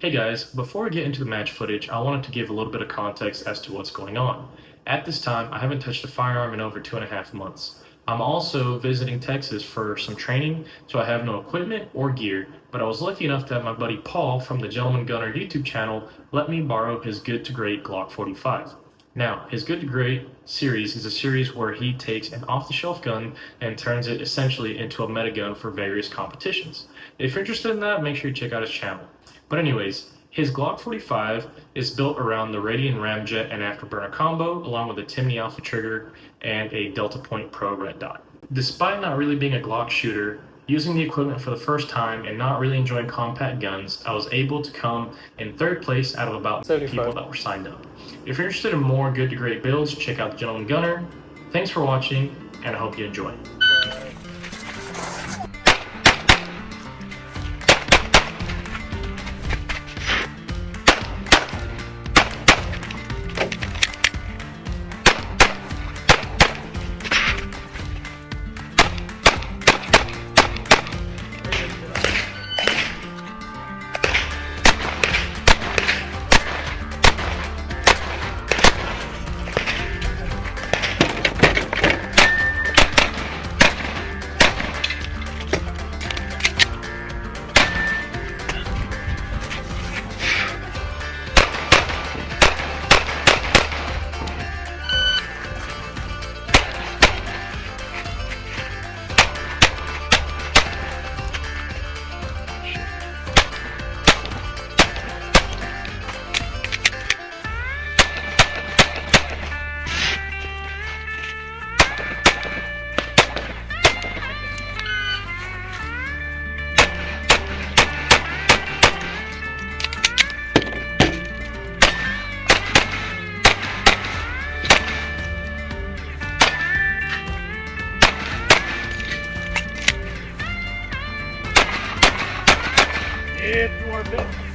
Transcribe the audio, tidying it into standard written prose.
Hey guys, before we get into the match footage, I wanted to give a little bit of context as to what's going on. At this time, I haven't touched a firearm in over 2.5 months. I'm also visiting Texas for some training, so I have no equipment or gear, but I was lucky enough to have my buddy Paul from the Gentleman Gunner YouTube channel let me borrow his Good to Great Glock 45. Now, his Good to Great series is a series where he takes an off-the-shelf gun and turns it essentially into a meta gun for various competitions. If you're interested in that, make sure you check out his channel. But anyways, his Glock 45 is built around the Radian Ramjet and Afterburner combo, along with a Timney Alpha trigger and a Delta Point Pro red dot. Despite not really being a Glock shooter, using the equipment for the first time and not really enjoying compact guns, I was able to come in third place out of about 75 people that were signed up. If you're interested in more good to great builds, check out the Gentleman Gunner. Thanks for watching, and I hope you enjoy. It's worth it.